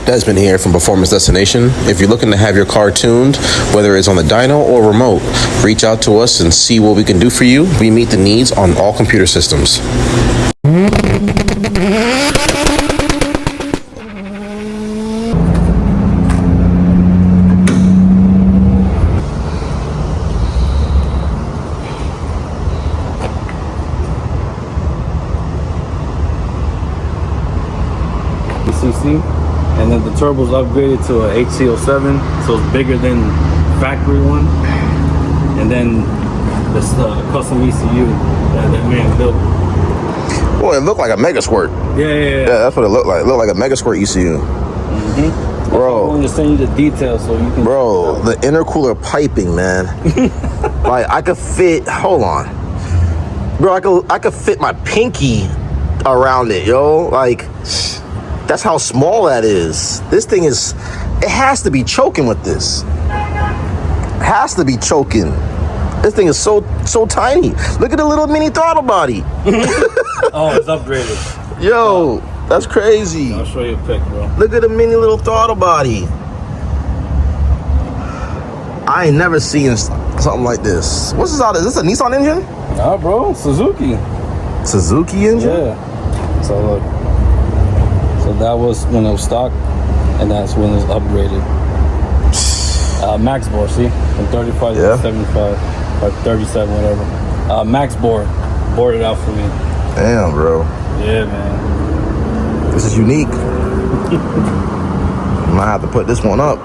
Desmond here from Performance Destination. If you're looking to have your car tuned, whether it's on the dyno or remote, reach out to us and see what we can do for you. We meet the needs on all computer systems. CC, and then the turbo's upgraded to a HC07, so it's bigger than factory one. And then this custom ECU that man built. Boy, it looked like a Mega Squirt. Yeah, that's what it looked like. It looked like a Mega Squirt ECU. Bro, I'm going to send you the details so you can. Bro, the intercooler piping, man. Like I could fit. Hold on, bro. I could fit my pinky around it, yo. Like. That's how small that is. This thing is, it has to be choking with this. It has to be choking. This thing is so tiny. Look at the little mini throttle body. Oh, it's upgraded. Yo, that's crazy. I'll show you a pic, bro. Look at the mini little throttle body. I ain't never seen something like this. What's this out of? Is this a Nissan engine? Nah, bro, Suzuki. Suzuki engine? Yeah. So look. So that was when it was stock, and that's when it was upgraded. Max bore, see? From 35 to 75, or 37, whatever. Max bored it out for me. Damn, bro. Yeah, man. This is unique. I might have to put this one up.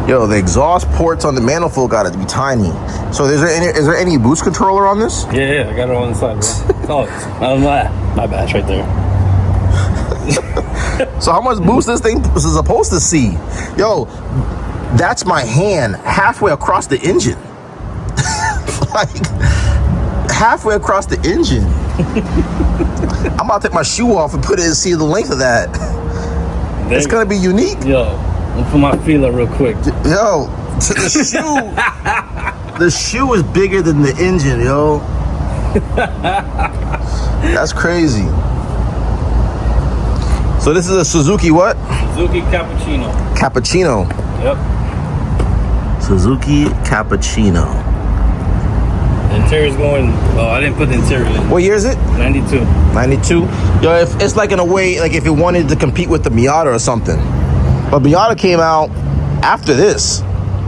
Yo, the exhaust ports on the manifold got to be tiny. So is there any boost controller on this? Yeah, I got it on the side, bro. Oh, my bad, it's right there. So how much boost this thing is supposed to see? Yo, that's my hand halfway across the engine. Like, halfway across the engine. I'm about to take my shoe off and put it and see the length of that. It's going to be unique. Yo, I'll put my feeler real quick. Yo, the shoe. The shoe is bigger than the engine, yo. That's crazy. So this is a Suzuki what? Suzuki Cappuccino. Cappuccino. Yep. Suzuki Cappuccino. The interior's going. Oh, I didn't put the interior in. What year is it? 92. 92. Yo, if it's like in a way, like if it wanted to compete with the Miata or something. But Miata came out after this,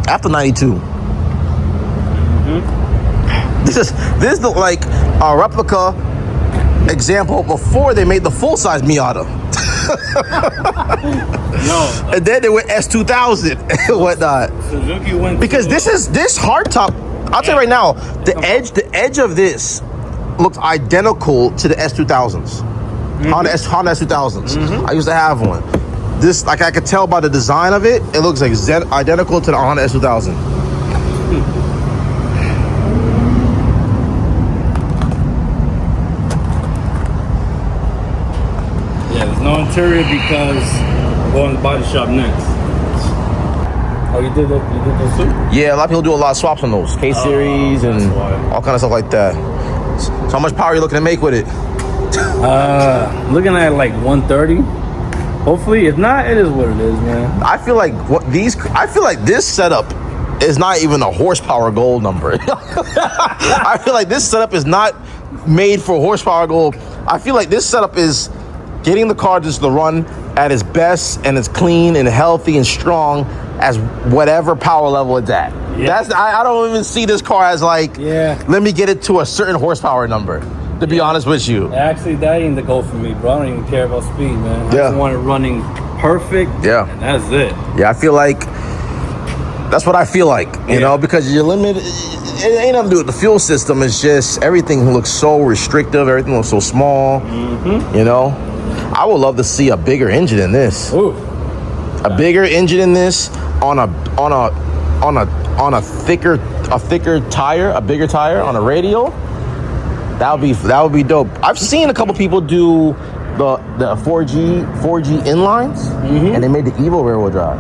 after 92. This is like a replica example before they made the full-size Miata. No. And then they went S2000 and whatnot. Suzuki went because this hardtop. I'll tell you right now, the edge of this looks identical to the S2000s. Honda S2000s. I used to have one. This, like I could tell by the design of it, it looks like identical to the Honda S2000. No interior because I'm going to the body shop next. Oh, you did those too? Yeah, a lot of people do a lot of swaps on those K-Series and all kind of stuff like that. So how much power are you looking to make with it? Looking at like 130. Hopefully, if not, it is what it is, man. I feel like this setup is not even a horsepower goal number. I feel like this setup is not made for horsepower goal. I feel like this setup is getting the car just to run at its best and as clean and healthy and strong as whatever power level it's at. Yeah. I don't even see this car as like, let me get it to a certain horsepower number, to be honest with you. Actually, that ain't the goal for me, bro. I don't even care about speed, man. I just want it running perfect. Yeah. And that's it. Yeah, I feel like that's what I feel like, you know, because you're limited. It ain't nothing to do with the fuel system. It's just everything looks so restrictive. Everything looks so small, you know. I would love to see a bigger engine in this. Ooh. A bigger engine in this on a thicker tire, a bigger tire on a radial. That would be dope. I've seen a couple people do the 4G inlines, and they made the Evo rear wheel drive.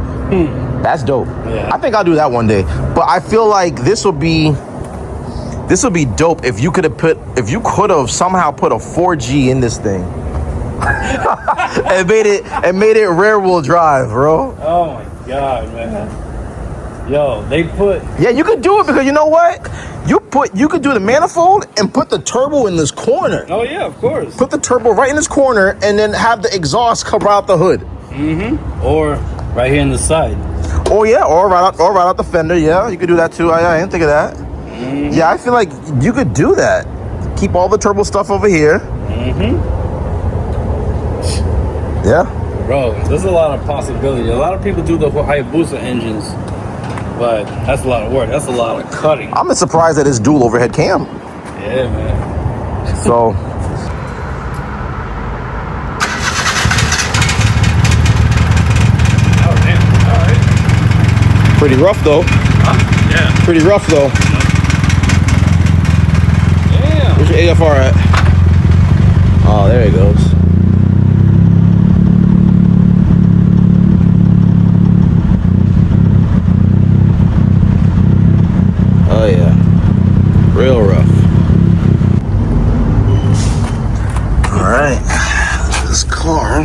That's dope. Yeah. I think I'll do that one day. But I feel like this would be dope if you could have somehow put a 4G in this thing. and made it rear wheel drive, bro. Oh my god, man. Yo, they put. Yeah, you could do it because you know what? You could do the manifold and put the turbo in this corner. Oh yeah, of course. Put the turbo right in this corner and then have the exhaust cover out the hood. Or right here in the side. Or right out the fender. Yeah, you could do that too. I didn't think of that. Yeah, I feel like you could do that. Keep all the turbo stuff over here. Yeah. Bro, there's a lot of possibility. A lot of people do the Hayabusa engines, but that's a lot of work. That's a lot of cutting. I'm surprised at this dual overhead cam. Yeah, man. So. Oh, damn. All right. Pretty rough though. Yeah. Pretty rough though. Damn. Where's your AFR at? Oh, there it goes. Oh yeah, real rough. All right, this car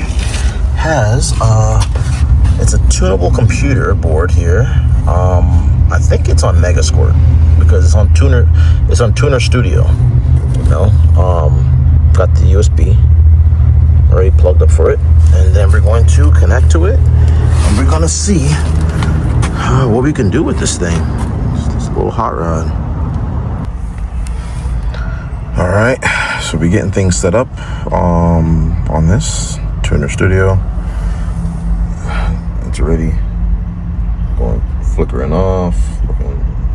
has it's a tunable computer board here. I think it's on Megasquirt because it's on Tuner. It's on Tuner Studio. You know, got the USB already plugged up for it, and then we're going to connect to it, and we're gonna see what we can do with this thing. It's a little hot rod. All right, so we're getting things set up on this Tuner Studio. It's already going flickering off,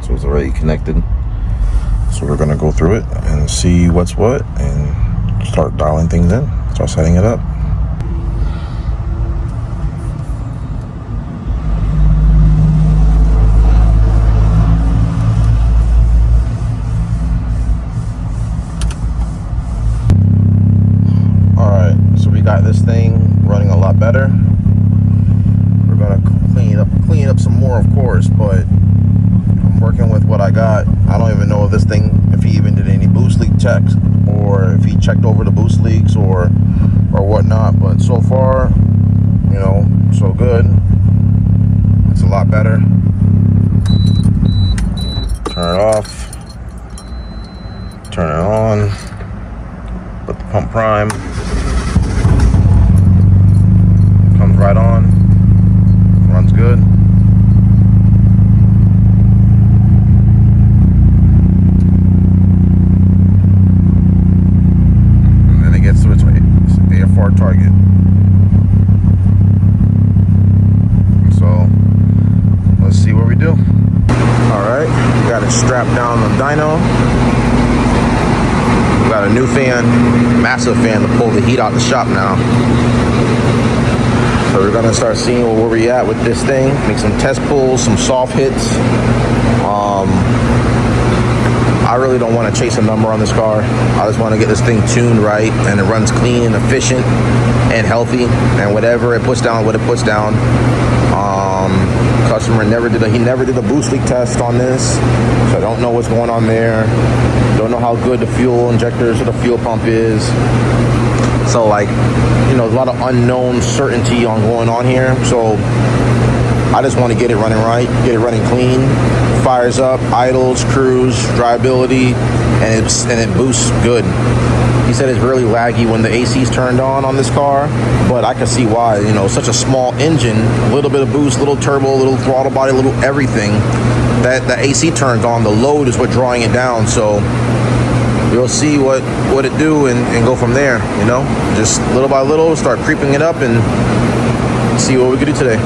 so it's already connected. So we're gonna go through it and see what's what and start dialing things in, start setting it up. Got this thing running a lot better. We're gonna clean it up some more, of course, but I'm working with what I got. I don't even know if he even did any boost leak checks or if he checked over the boost leaks or whatnot. But so far, you know, so good. It's a lot better. Turn it off. Turn it on. Put the pump prime. Comes right on, runs good. And then it gets to its AFR target. So let's see what we do. All right, we got it strapped down on the dyno. We got a new fan, massive fan to pull the heat out the shop now. So we're gonna start seeing where we're at with this thing. Make some test pulls, some soft hits. I really don't want to chase a number on this car. I just want to get this thing tuned right and it runs clean and efficient and healthy. And whatever it puts down, what it puts down. Customer never did a boost leak test on this, so I don't know what's going on there. Don't know how good the fuel injectors or the fuel pump is. So like, you know, there's a lot of unknown certainty on going on here. So I just want to get it running right, get it running clean, fires up, idles, cruise, drivability, and it boosts good. He said it's really laggy when the AC's turned on this car, but I can see why. You know, such a small engine, a little bit of boost, little turbo, little throttle body, little everything. That the AC turns on, the load is what drawing it down. So we'll see what it do and go from there, you know? Just little by little, start creeping it up and see what we can do today.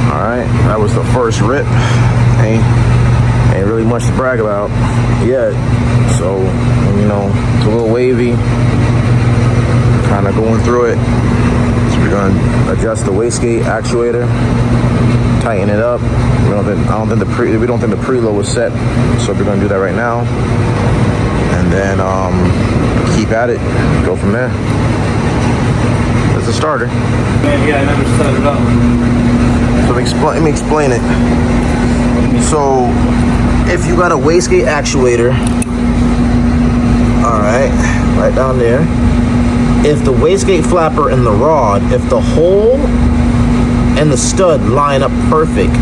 All right, that was the first rip. Ain't really much to brag about yet. So, you know, it's a little wavy. Kind of going through it. So we're going to adjust the wastegate actuator, tighten it up. We don't think the preload was set, so we're going to do that right now, and then keep at it, go from there. Let's the starter. Yeah, I never set it up. So let me explain it. So if you got a wastegate actuator, all right down there. If the wastegate flapper and the rod, if the hole and the stud line up perfect,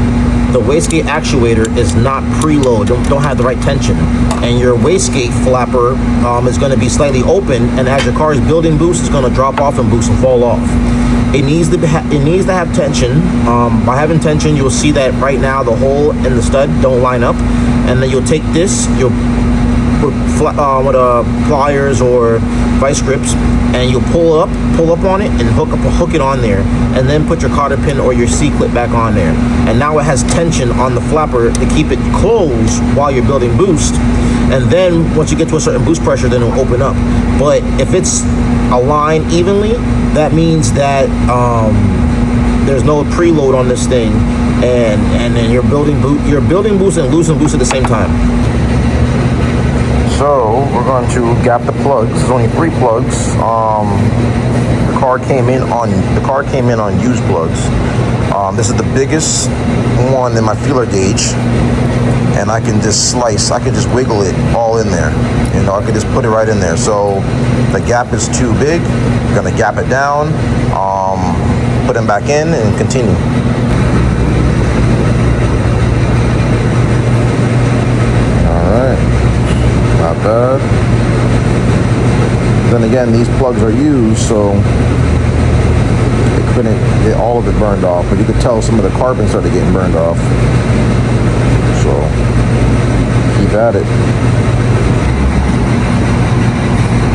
the wastegate actuator is not preload, don't have the right tension, and your wastegate flapper is going to be slightly open, and as your car's building boost, it's going to drop off and boost and fall off. It needs to have tension. By having tension, you'll see that right now the hole and the stud don't line up, and then you'll take this, you'll with pliers or vice grips, and you'll pull up on it and hook it on there, and then put your cotter pin or your C-clip back on there, and now it has tension on the flapper to keep it closed while you're building boost. And then once you get to a certain boost pressure, then it'll open up. But if it's aligned evenly, that means that there's no preload on this thing, and then you're building boost and losing boost at the same time. So we're going to gap the plugs. There's only 3 plugs. The car came in on used plugs. This is the biggest one in my feeler gauge, and I can just wiggle it all in there. You know, I can just put it right in there. So the gap is too big. I'm gonna gap it down, put them back in, and continue. Not bad. Then again, these plugs are used, so it couldn't get all of it burned off, but you could tell some of the carbon started getting burned off. So keep at it.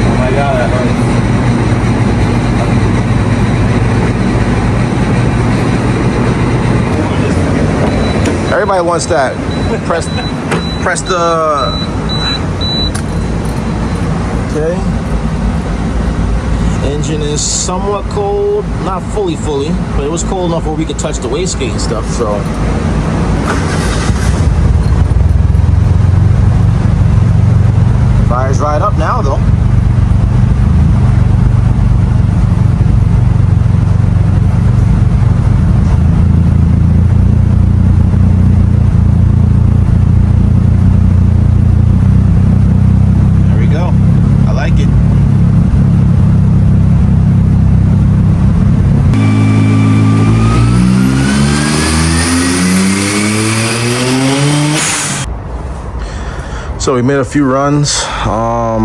Oh my god, that hurts. Everybody wants that. Press the. Okay. Engine is somewhat cold, not fully, but it was cold enough where we could touch the wastegate and stuff, so. Fire's right up now, though. So we made a few runs. I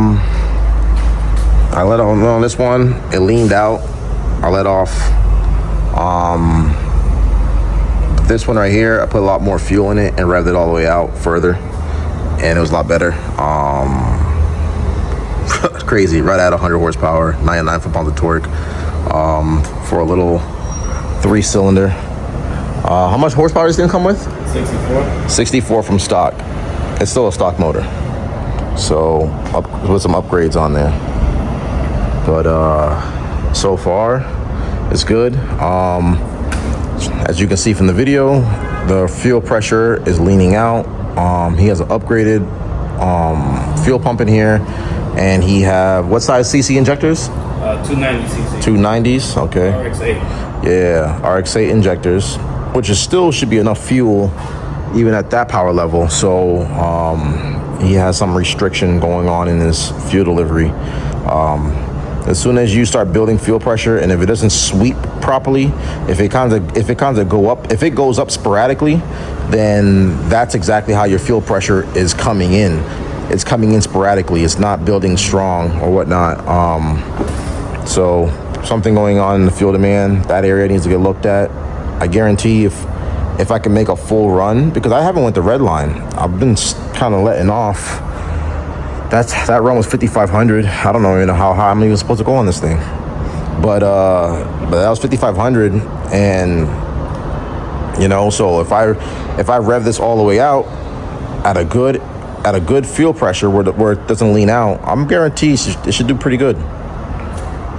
let on this one. It leaned out. I let off. This one right here, I put a lot more fuel in it and revved it all the way out further, and it was a lot better. It's crazy. Right at 100 horsepower, 99 foot-pounds of torque for a little 3-cylinder. How much horsepower does this thing come with? 64. 64 from stock. It's still a stock motor, so with some upgrades on there. But so far, it's good. As you can see from the video, the fuel pressure is leaning out. He has an upgraded fuel pump in here, and he have what size CC injectors? 290 cc. 290s, okay. RX-8. Yeah, RX-8 injectors, which is still should be enough fuel even at that power level. So he has some restriction going on in his fuel delivery. As soon as you start building fuel pressure, and if it doesn't sweep properly, if it goes up sporadically, then that's exactly how your fuel pressure is coming in. It's coming in sporadically. It's not building strong or whatnot. So something going on in the fuel demand, that area needs to get looked at. I guarantee if I can make a full run, because I haven't went the red line. I've been kind of letting off. That run was 5,500. I don't even know how high I'm even supposed to go on this thing. But that was 5,500, and you know, so if I rev this all the way out at a good fuel pressure where it doesn't lean out, I'm guaranteed it should do pretty good.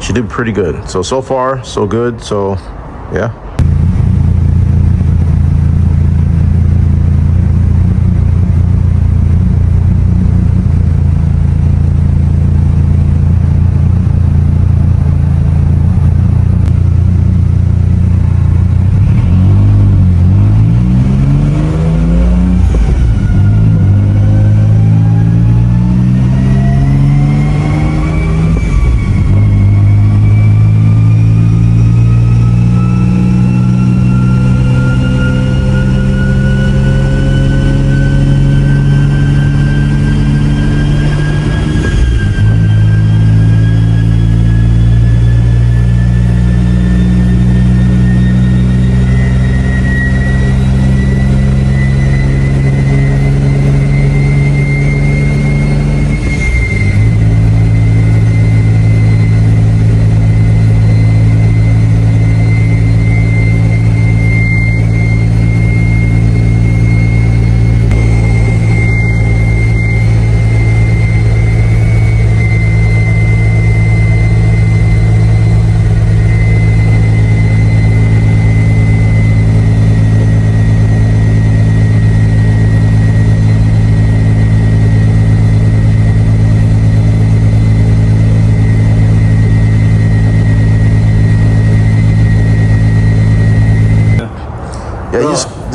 Should do pretty good. So far, so good. So yeah.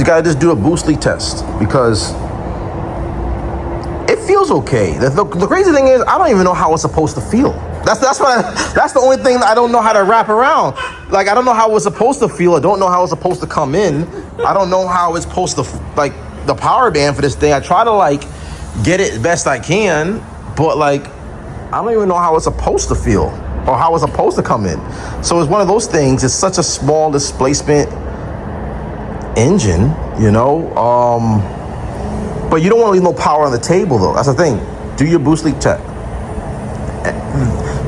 you gotta just do a boost leak test because it feels okay. The crazy thing is, I don't even know how it's supposed to feel. That's the only thing I don't know how to wrap around. Like, I don't know how it's supposed to feel. I don't know how it's supposed to come in. I don't know how it's supposed to, like, the power band for this thing. I try to, like, get it best I can, but, like, I don't even know how it's supposed to feel or how it's supposed to come in. So it's one of those things. It's such a small displacement engine, you know? But you don't want to leave no power on the table, though. That's the thing. Do your boost leak check.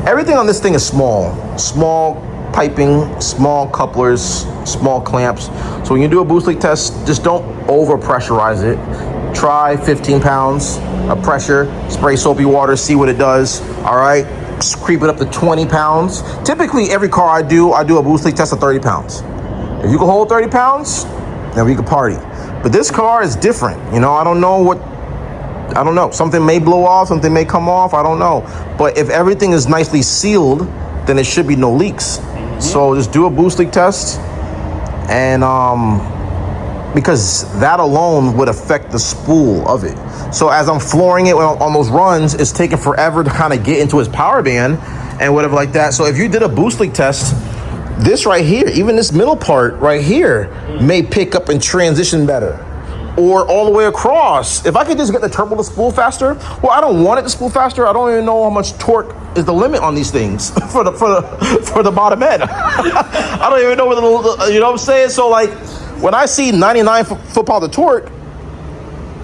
Everything on this thing is small piping, small couplers, small clamps. So when you do a boost leak test, just don't over pressurize it. Try 15 pounds of pressure, spray soapy water, see what it does. All right, just creep it up to 20 pounds. Typically, every car I do a boost leak test of 30 pounds. If you can hold 30 pounds, then we can party. But this car is different. You know, I don't know. Something may blow off, something may come off, I don't know. But if everything is nicely sealed, then there should be no leaks. Mm-hmm. So just do a boost leak test. And because that alone would affect the spool of it. So as I'm flooring it on those runs, it's taking forever to kind of get into its power band and whatever like that. So if you did a boost leak test, this right here, even this middle part right here, may pick up and transition better. Or all the way across. If I could just get the turbo to spool faster, well, I don't want it to spool faster. I don't even know how much torque is the limit on these things for the bottom end. I don't even know what you know what I'm saying? So like, when I see 99 foot-pounds of torque,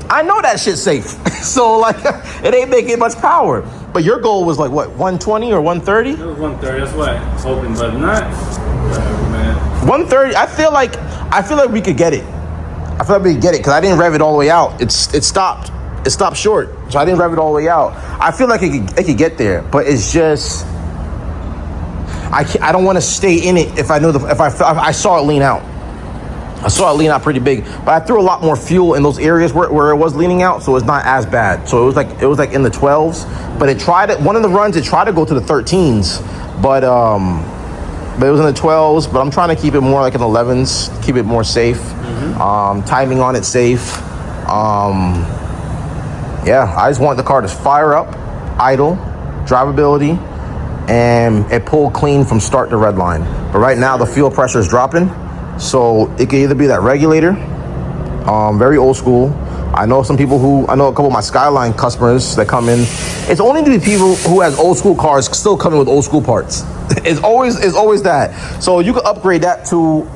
I know that shit's safe. So like, it ain't making much power. But your goal was like what, 120 or 130? It was 130. That's what I was hoping, but not. Whatever, man. 130. I feel like we could get it. I feel like we could get it because I didn't rev it all the way out. It stopped. It stopped short, so I didn't rev it all the way out. I feel like it could get there, but it's just I don't want to stay in it if I saw it lean out. I saw it lean out pretty big, but I threw a lot more fuel in those areas where it was leaning out, so it's not as bad. So it was like in the 12s, but it tried it. One of the runs it tried to go to the 13s, but it was in the 12s. But I'm trying to keep it more like in the 11s, keep it more safe. Mm-hmm. Timing on it safe. Yeah, I just want the car to fire up, idle, drivability, and it pull clean from start to red line. But right now the fuel pressure is dropping. So it could either be that regulator, very old school. I know a couple of my Skyline customers that come in. It's only to be people who has old school cars still coming with old school parts. It's always that. So you could upgrade that to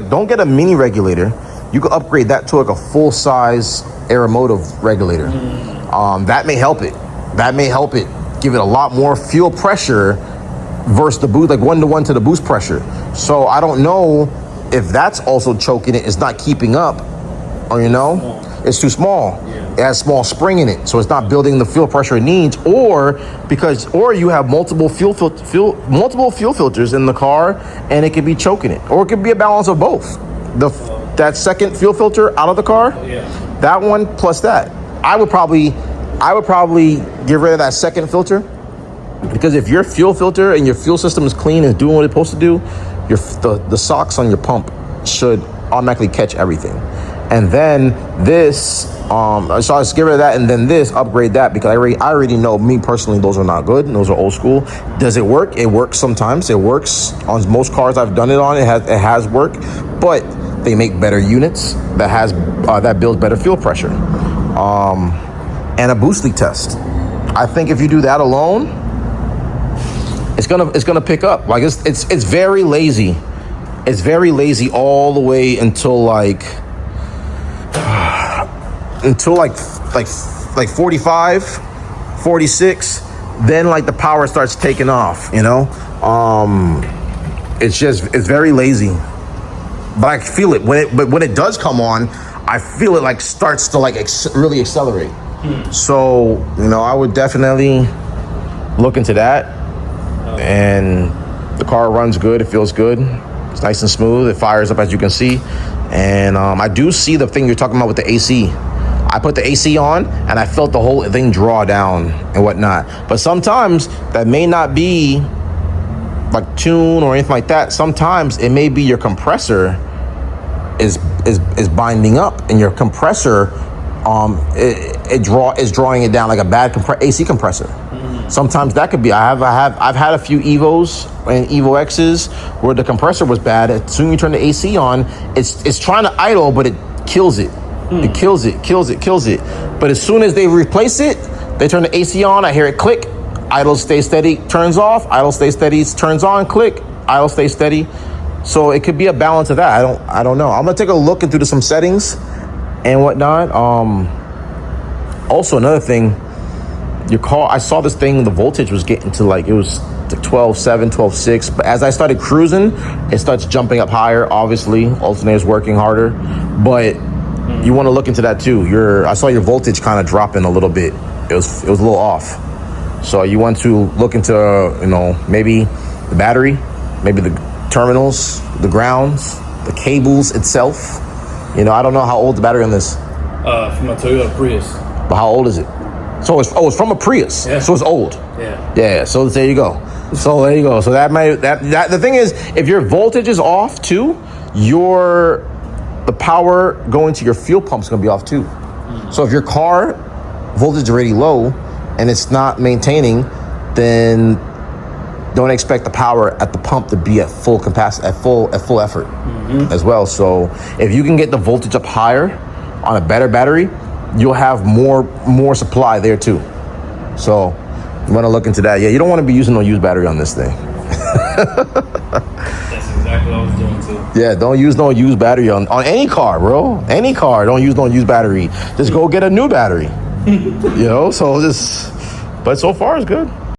don't get a mini regulator. You could upgrade that to like a full size Aeromotive regulator. That may help it. Give it a lot more fuel pressure versus the boost, like 1-to-1 to the boost pressure. So I don't know if that's also choking it, it's not keeping up, or it's too small. Yeah. It has small spring in it, so it's not building the fuel pressure it needs, or you have multiple fuel filters in the car, and it could be choking it, or it could be a balance of both. That second fuel filter out of the car, that one plus that. I would probably get rid of that second filter, because if your fuel filter and your fuel system is clean and doing what it's supposed to do, the socks on your pump should automatically catch everything. And then this, so I'll just get rid of that, and then this, upgrade that, because I already know, me personally, those are not good, and those are old school. Does it work? It works sometimes. It works on most cars I've done it on. It has worked, but they make better units that build better fuel pressure, and a boost leak test. I think if you do that alone, it's gonna pick up. Like it's very lazy. It's very lazy all the way until like 45, 46. Then like the power starts taking off. It's very lazy. But I feel it when it does come on. I feel it like starts to like really accelerate. So I would definitely look into that. And the car runs good. It feels good. It's nice and smooth. It fires up, as you can see. And I do see the thing you're talking about with the AC. I put the AC on and I felt the whole thing draw down and whatnot. But sometimes that may not be like tune or anything like that. Sometimes it may be your compressor is is binding up, and your compressor is drawing it down like a bad AC compressor. Sometimes that could be. I've had a few Evos and Evo X's where the compressor was bad. As soon as you turn the AC on, it's trying to idle, but it kills it. It kills it. But as soon as they replace it, they turn the AC on. I hear it click. Idle, stay steady, turns off. Idle, stay steady, turns on. Click. Idle, stay steady. So it could be a balance of that. I don't know. I'm gonna take a look into some settings and whatnot. Also, another thing, your car, I saw this thing, the voltage was getting to like, it was 12.7, 12.6, but as I started cruising, it starts jumping up higher. Obviously, alternator's working harder, but you want to look into that too. I saw your voltage kind of dropping a little bit. It was a little off. So you want to look into, maybe the battery, maybe the terminals, the grounds, the cables itself. I don't know how old the battery on this. From a Toyota Prius. But how old is it? So it's from a Prius. Yeah. So it's old. Yeah. Yeah. So there you go. So the thing is, if your voltage is off too, the power going to your fuel pump is gonna be off too. So if your car voltage is already low and it's not maintaining, then don't expect the power at the pump to be at full capacity, at full effort as well. So if you can get the voltage up higher on a better battery, you'll have more supply there too. So you want to look into that. Yeah, you don't want to be using no used battery on this thing. That's exactly what I was doing too. Yeah, don't use no used battery on any car, bro. Any car, don't use no used battery. Just go get a new battery. But so far it's good.